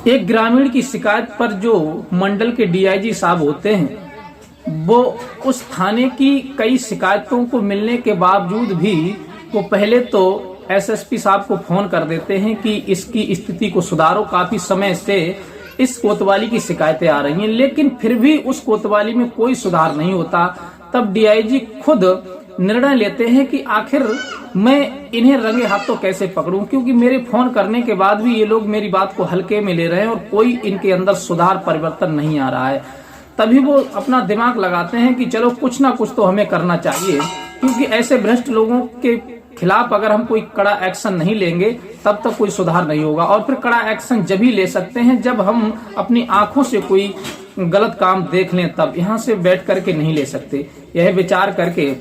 एक ग्रामीण की शिकायत पर जो मंडल के डीआईजी साहब होते हैं वो उस थाने की कई शिकायतों को मिलने के बावजूद भी वो पहले तो एसएसपी साहब को फोन कर देते हैं कि इसकी स्थिति को सुधारो, काफी समय से इस कोतवाली की शिकायतें आ रही हैं, लेकिन फिर भी उस कोतवाली में कोई सुधार नहीं होता। तब डीआईजी खुद निर्णय लेते हैं कि आखिर मैं इन्हें रंगे हाथों कैसे पकड़ूं, क्योंकि मेरे फोन करने के बाद भी ये लोग मेरी बात को हल्के में ले रहे हैं और कोई इनके अंदर सुधार परिवर्तन नहीं आ रहा है। तभी वो अपना दिमाग लगाते हैं कि चलो कुछ ना कुछ तो हमें करना चाहिए, क्योंकि ऐसे भ्रष्ट लोगों के खिलाफ अगर हम कोई कड़ा एक्शन नहीं लेंगे तब तक कोई सुधार नहीं होगा। और फिर कड़ा एक्शन जब ही ले सकते हैं जब हम अपनी आंखों से कोई गलत काम देख लें, तब यहाँ से बैठ करके नहीं ले सकते। यह विचार करके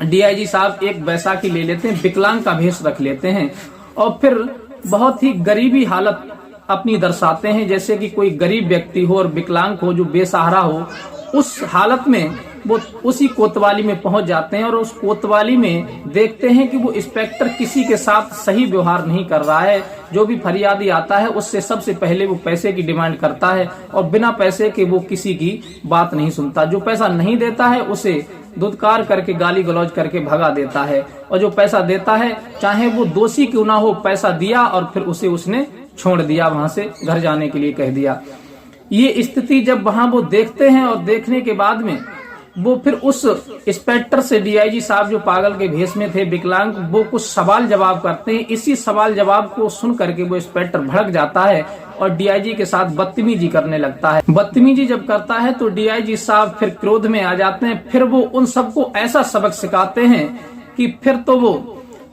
डीआईजी साहब एक बैसाखी ले लेते हैं, विकलांग का भेष रख लेते हैं और फिर बहुत ही गरीबी हालत अपनी दर्शाते हैं, जैसे कि कोई गरीब व्यक्ति हो और विकलांग हो जो बेसहारा हो। उस हालत में वो उसी कोतवाली में पहुंच जाते हैं और उस कोतवाली में देखते हैं कि वो इंस्पेक्टर किसी के साथ सही व्यवहार नहीं कर रहा है। जो भी फरियादी आता है उससे सबसे पहले वो पैसे की डिमांड करता है और बिना पैसे के वो किसी की बात नहीं सुनता। जो पैसा नहीं देता है उसे दुत्कार करके गाली गलौज करके भगा देता है, और जो पैसा देता है चाहे वो दोषी क्यों ना हो, पैसा दिया और फिर उसे उसने छोड़ दिया, वहां से घर जाने के लिए कह दिया। ये स्थिति जब वहां वो देखते हैं और देखने के बाद में वो फिर उस इंस्पेक्टर से डीआईजी साहब जो पागल के भेष में थे विकलांग, वो कुछ सवाल जवाब करते हैं। इसी सवाल जवाब को सुन करके वो इंस्पेक्टर भड़क जाता है और डीआईजी के साथ बदतमीजी करने लगता है। बदतमीजी जब करता है तो डीआईजी साहब फिर क्रोध में आ जाते हैं। फिर वो उन सबको ऐसा सबक सिखाते हैं कि फिर तो वो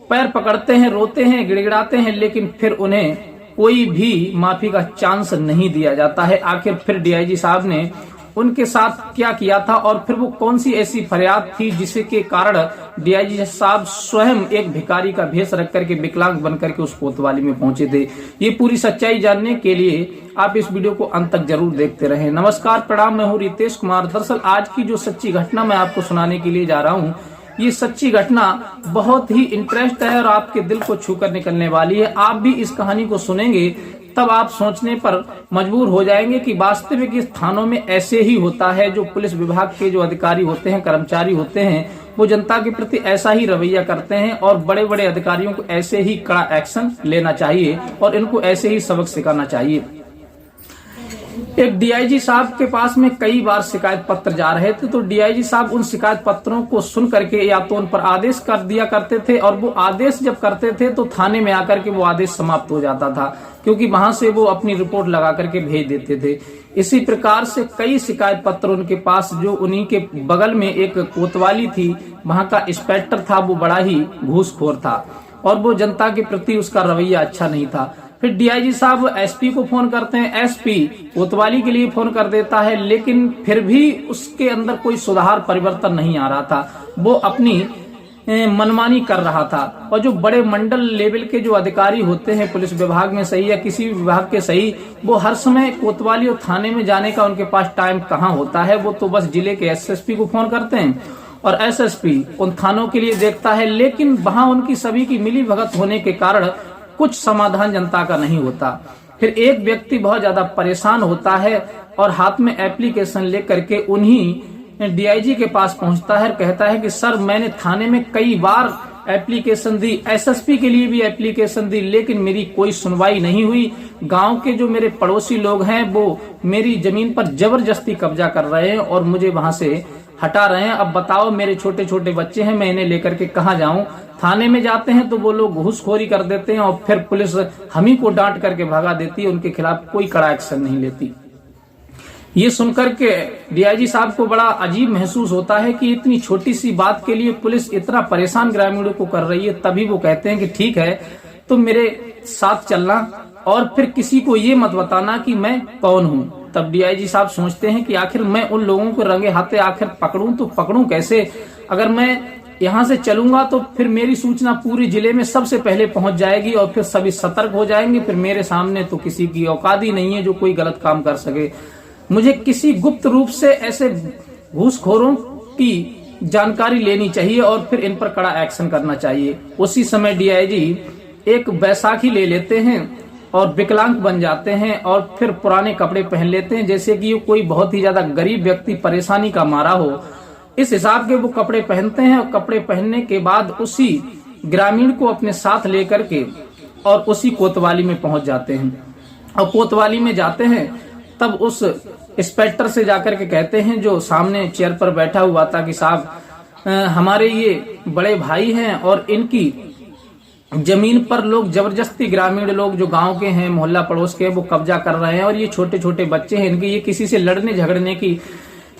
पैर पकड़ते हैं, रोते हैं, गिड़गिड़ाते हैं, लेकिन फिर उन्हें कोई भी माफी का चांस नहीं दिया जाता है। आखिर फिर डीआईजी साहब ने उनके साथ क्या किया था और फिर वो कौन सी ऐसी फरियाद थी जिसके कारण डीआईजी साहब स्वयं एक भिखारी का भेष रख करके विकलांग बनकर के उस कोतवाली में पहुंचे थे। ये पूरी सच्चाई जानने के लिए आप इस वीडियो को अंत तक जरूर देखते रहें। नमस्कार, प्रणाम, मैं हूँ रितेश कुमार। दरअसल आज की जो सच्ची घटना मैं आपको सुनाने के लिए जा रहा हूँ, ये सच्ची घटना बहुत ही इंटरेस्ट है और आपके दिल को छू कर निकलने वाली है। आप भी इस कहानी को सुनेंगे तब आप सोचने पर मजबूर हो जाएंगे कि वास्तविक इस थानों में ऐसे ही होता है। जो पुलिस विभाग के जो अधिकारी होते हैं, कर्मचारी होते हैं, वो जनता के प्रति ऐसा ही रवैया करते हैं और बड़े बड़े अधिकारियों को ऐसे ही कड़ा एक्शन लेना चाहिए और इनको ऐसे ही सबक सिखाना चाहिए। एक डीआईजी साहब के पास में कई बार शिकायत पत्र जा रहे थे, तो डीआईजी साहब उन शिकायत पत्रों को सुन करके या तो उन पर आदेश कर दिया करते थे, और वो आदेश जब करते थे तो थाने में आकर के वो आदेश समाप्त हो जाता था, क्योंकि वहां से वो अपनी रिपोर्ट लगा करके भेज देते थे। इसी प्रकार से कई शिकायत पत्र उनके पास, जो उन्हीं के बगल में एक कोतवाली थी, वहां का इंस्पेक्टर था, वो बड़ा ही घूसखोर था और वो जनता के प्रति उसका रवैया अच्छा नहीं था। फिर डीआईजी साहब एसपी को फोन करते हैं, एसपी कोतवाली के लिए फोन कर देता है, लेकिन फिर भी उसके अंदर कोई सुधार परिवर्तन नहीं आ रहा था। वो अपनी मनमानी कर रहा था। और जो बड़े मंडल लेवल के जो अधिकारी होते हैं पुलिस विभाग में सही या किसी भी विभाग के सही, वो हर समय कोतवाली और थाने में जाने का उनके पास टाइम कहाँ होता है। वो तो बस जिले के एसएसपी को फोन करते हैं और एसएसपी उन थानों के लिए देखता है, लेकिन वहां उनकी सभी की मिली भगत होने के कारण कुछ समाधान जनता का नहीं होता। फिर एक व्यक्ति बहुत ज्यादा परेशान होता है और हाथ में एप्लीकेशन लेकर के उन्हीं डीआईजी के पास पहुंचता है, कहता है कि सर मैंने थाने में कई बार एप्लीकेशन दी, एसएसपी के लिए भी एप्लीकेशन दी, लेकिन मेरी कोई सुनवाई नहीं हुई। गांव के जो मेरे पड़ोसी लोग हैं वो मेरी जमीन पर जबरदस्ती कब्जा कर रहे हैं और मुझे वहां से हटा रहे हैं। अब बताओ, मेरे छोटे छोटे बच्चे हैं, मैं इन्हें लेकर के कहाँ जाऊं। थाने में जाते हैं तो वो लोग घूसखोरी कर देते हैं और फिर पुलिस हम ही को डांट करके भगा देती है, उनके खिलाफ कोई कड़ा एक्शन नहीं लेती। ये सुनकर के डीआईजी साहब को बड़ा अजीब महसूस होता है कि इतनी छोटी सी बात के लिए पुलिस इतना परेशान ग्रामीणों को कर रही है। तभी वो कहते हैं कि ठीक है, तुम मेरे साथ चलना और फिर किसी को ये मत बताना कि मैं कौन हूँ। तब डीआईजी साहब सोचते हैं कि आखिर मैं उन लोगों को रंगे हाथे आखिर पकड़ूं तो पकड़ूं कैसे। अगर मैं यहाँ से चलूंगा तो फिर मेरी सूचना पूरे जिले में सबसे पहले पहुंच जाएगी और फिर सभी सतर्क हो जाएंगे। फिर मेरे सामने तो किसी की औकात ही नहीं है जो कोई गलत काम कर सके। मुझे किसी गुप्त रूप से ऐसे घूसखोरों की जानकारी लेनी चाहिए और फिर इन पर कड़ा एक्शन करना चाहिए। उसी समय डीआईजी एक बैसाखी ले लेते हैं और विकलांग बन जाते हैं और फिर पुराने कपड़े पहन लेते हैं, जैसे कि कोई बहुत ही ज्यादा गरीब व्यक्ति परेशानी का मारा हो। इस हिसाब के वो कपड़े पहनते हैं और कपड़े पहनने के बाद उसी ग्रामीण को अपने साथ लेकर के और उसी कोतवाली में पहुंच जाते हैं। और कोतवाली में जाते हैं तब उस इंस्पेक्टर से जाकर के कहते हैं, जो सामने चेयर पर बैठा हुआ था, कि साहब हमारे ये बड़े भाई हैं और इनकी जमीन पर लोग जबरदस्ती, ग्रामीण लोग जो गांव के हैं, मोहल्ला पड़ोस के, वो कब्जा कर रहे हैं और ये छोटे छोटे बच्चे हैं, इनके ये किसी से लड़ने झगड़ने की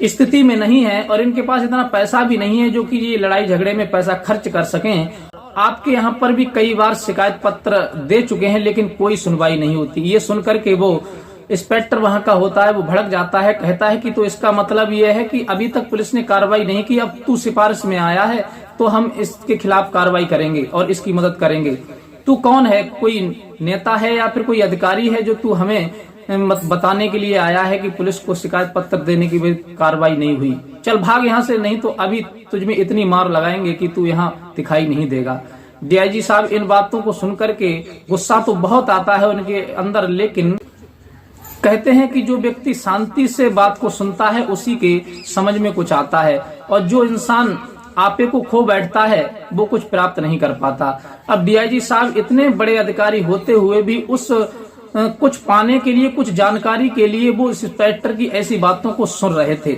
स्थिति में नहीं है और इनके पास इतना पैसा भी नहीं है जो कि ये लड़ाई झगड़े में पैसा खर्च कर सकें। आपके यहाँ पर भी कई बार शिकायत पत्र दे चुके हैं लेकिन कोई सुनवाई नहीं होती। ये सुनकर के वो इंस्पेक्टर वहां का होता है, वो भड़क जाता है, कहता है कि तो इसका मतलब ये है कि अभी तक पुलिस ने कार्रवाई नहीं की, अब तू सिफारिश में आया है तो हम इसके खिलाफ कार्रवाई करेंगे और इसकी मदद करेंगे। तू कौन है? कोई नेता है या फिर कोई अधिकारी है जो तू हमें बताने के लिए आया है कि पुलिस को शिकायत पत्र देने की कार्रवाई नहीं हुई? चल भाग यहाँ से, नहीं तो अभी तुझमें इतनी मार लगाएंगे कि तू यहाँ दिखाई नहीं देगा। डीआईजी साहब इन बातों को सुनकर के गुस्सा तो बहुत आता है उनके अंदर, लेकिन कहते हैं कि जो व्यक्ति शांति से बात को सुनता है उसी के समझ में कुछ आता है और जो इंसान आपे को खो बैठता है वो कुछ प्राप्त नहीं कर पाता। अब डीआईजी साहब इतने बड़े अधिकारी होते हुए भी उस कुछ पाने के लिए, कुछ जानकारी के लिए वो इंस्पेक्टर की ऐसी बातों को सुन रहे थे।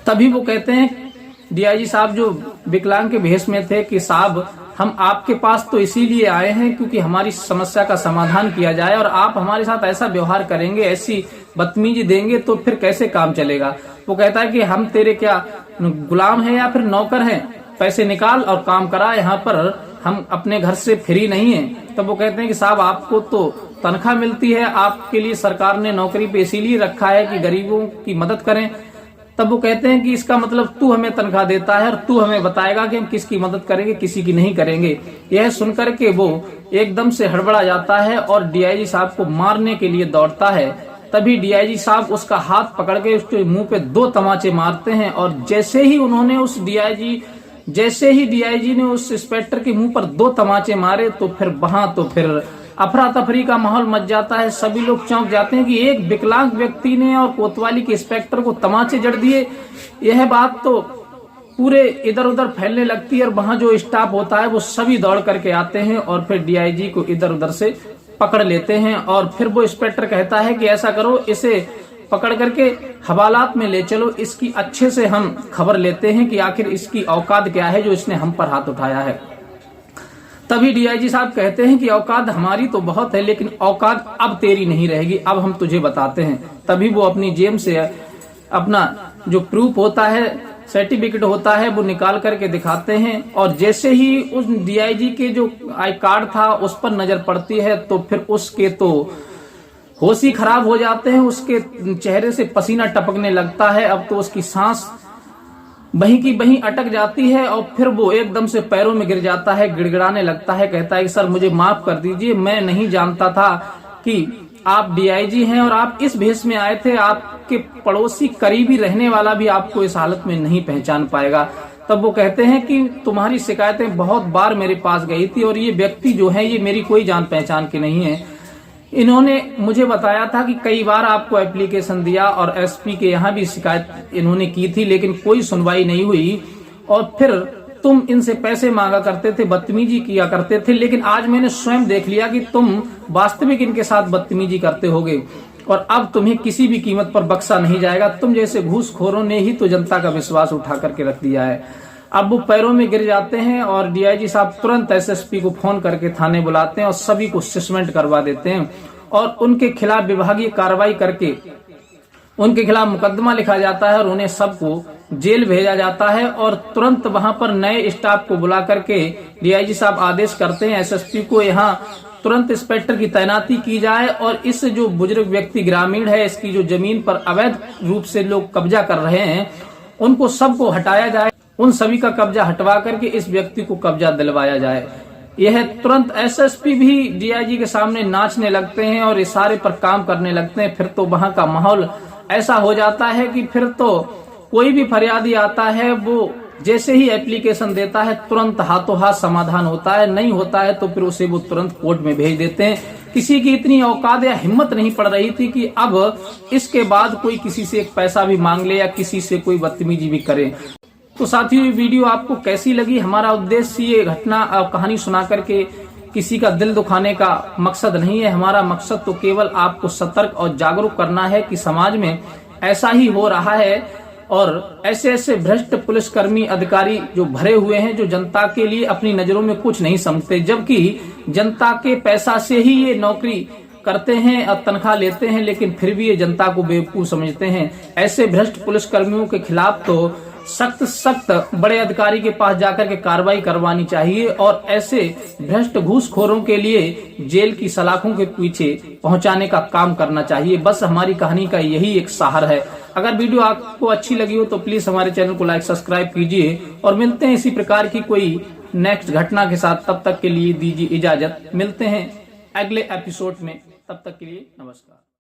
तभी वो कहते हैं, डीआईजी साहब जो विकलांग के भेष में थे, कि साहब हम आपके पास तो इसीलिए आए हैं क्योंकि हमारी समस्या का समाधान किया जाए और आप हमारे साथ ऐसा व्यवहार करेंगे, ऐसी बदतमीजी देंगे तो फिर कैसे काम चलेगा। वो कहता है कि हम तेरे क्या गुलाम हैं या फिर नौकर हैं? पैसे निकाल और काम करा, यहाँ पर हम अपने घर से फ्री नहीं है। तब वो कहते हैं कि साहब आपको तो तनख्वाह मिलती है, आपके लिए सरकार ने नौकरी पे इसीलिए रखा है कि गरीबों की मदद करें। तब वो कहते हैं कि इसका मतलब तू हमें तनख्वाह देता है और तू हमें बताएगा कि हम किसकी मदद करेंगे, किसी की नहीं करेंगे। यह सुनकर के वो एकदम से हड़बड़ा जाता है और डीआईजी साहब को मारने के लिए दौड़ता है। तभी डीआईजी साहब उसका हाथ पकड़ के उसके मुंह पे 2 तमाचे मारते हैं और जैसे ही डीआईजी ने उस इंस्पेक्टर के मुंह पर 2 तमाचे मारे तो फिर अफरा तफरी का माहौल मच जाता है। सभी लोग चौंक जाते हैं कि एक विकलांग व्यक्ति ने और कोतवाली के इंस्पेक्टर को तमाचे जड़ दिए। यह बात तो पूरे इधर उधर फैलने लगती है और वहां जो स्टाफ होता है वो सभी दौड़ करके आते हैं और फिर डीआईजी को इधर उधर से पकड़ लेते हैं। और फिर वो इंस्पेक्टर कहता है कि ऐसा करो, इसे पकड़ करके हवालात में ले चलो, इसकी अच्छे से हम खबर लेते हैं कि आखिर इसकी औकात क्या है जो इसने हम पर हाथ उठाया है। तभी डीआईजी साहब कहते हैं कि औकात हमारी तो बहुत है लेकिन औकात अब तेरी नहीं रहेगी, अब हम तुझे बताते हैं। तभी वो अपनी जेब से अपना जो प्रूफ होता है, सर्टिफिकेट होता है, वो निकाल करके दिखाते हैं और जैसे ही उस डीआईजी के जो आई कार्ड था उस पर नजर पड़ती है तो फिर उसके तो होश ही खराब हो जाते हैं। उसके चेहरे से पसीना टपकने लगता है। अब तो उसकी सांस वहीं की वहीं अटक जाती है और फिर वो एकदम से पैरों में गिर जाता है, गिड़गिड़ाने लगता है, कहता है कि सर मुझे माफ कर दीजिए, मैं नहीं जानता था कि आप डीआईजी हैं और आप इस भेष में आए थे। आपके पड़ोसी करीबी रहने वाला भी आपको इस हालत में नहीं पहचान पाएगा। तब वो कहते हैं कि तुम्हारी शिकायतें बहुत बार मेरे पास गई थी और ये व्यक्ति जो है ये मेरी कोई जान पहचान के नहीं है। इन्होंने मुझे बताया था कि कई बार आपको एप्लीकेशन दिया और एसपी के यहाँ भी शिकायत इन्होंने की थी लेकिन कोई सुनवाई नहीं हुई और फिर तुम इनसे पैसे मांगा करते थे, बदतमीजी किया करते थे, लेकिन आज मैंने स्वयं देख लिया कि तुम वास्तविक इनके साथ बदतमीजी करते होगे और अब तुम्हें किसी भी कीमत पर बख्शा नहीं जाएगा। तुम जैसे घूसखोरों ने ही तो जनता का विश्वास उठा करके रख दिया है। अब वो पैरों में गिर जाते हैं और डीआईजी साहब तुरंत एसएसपी को फोन करके थाने बुलाते हैं और सभी को सस्पेंड करवा देते हैं और उनके खिलाफ विभागीय कार्रवाई करके उनके खिलाफ मुकदमा लिखा जाता है और उन्हें सबको जेल भेजा जाता है और तुरंत वहां पर नए स्टाफ को बुला करके डीआईजी साहब आदेश करते हैं एसएसपी को यहाँ तुरंत इंस्पेक्टर की तैनाती की जाए और इस जो बुजुर्ग व्यक्ति ग्रामीण है, इसकी जो जमीन पर अवैध रूप से लोग कब्जा कर रहे हैं, उनको सबको हटाया जाए, उन सभी का कब्जा हटवा करके इस व्यक्ति को कब्जा दिलवाया जाए। यह तुरंत एसएसपी भी डीआईजी के सामने नाचने लगते हैं और इशारे पर काम करने लगते हैं। फिर तो वहां का माहौल ऐसा हो जाता है कि फिर तो कोई भी फरियादी आता है वो जैसे ही एप्लीकेशन देता है तुरंत हाथों हाथ समाधान होता है, नहीं होता है तो फिर उसे वो तुरंत कोर्ट में भेज देते हैं। किसी की इतनी औकात या हिम्मत नहीं पड़ रही थी कि अब इसके बाद कोई किसी से एक पैसा भी मांग ले या किसी से कोई बदतमीजी भी करे। तो साथियों, ये वीडियो आपको कैसी लगी? हमारा उद्देश्य ये घटना कहानी सुना करके किसी का दिल दुखाने का मकसद नहीं है। हमारा मकसद तो केवल आपको सतर्क और जागरूक करना है कि समाज में ऐसा ही हो रहा है और ऐसे ऐसे भ्रष्ट पुलिसकर्मी अधिकारी जो भरे हुए हैं, जो जनता के लिए अपनी नजरों में कुछ नहीं समझते, जबकि जनता के पैसा से ही ये नौकरी करते हैं और तनख्वाह लेते हैं, लेकिन फिर भी ये जनता को बेवकूफ समझते हैं। ऐसे भ्रष्ट पुलिसकर्मियों के खिलाफ तो सख्त बड़े अधिकारी के पास जाकर के कार्रवाई करवानी चाहिए और ऐसे भ्रष्ट घूसखोरों के लिए जेल की सलाखों के पीछे पहुंचाने का काम करना चाहिए। बस हमारी कहानी का यही एक सार है। अगर वीडियो आपको अच्छी लगी हो तो प्लीज हमारे चैनल को लाइक सब्सक्राइब कीजिए और मिलते हैं इसी प्रकार की कोई नेक्स्ट घटना के साथ। तब तक के लिए दीजिए इजाजत। मिलते हैं अगले एपिसोड में। तब तक के लिए नमस्कार।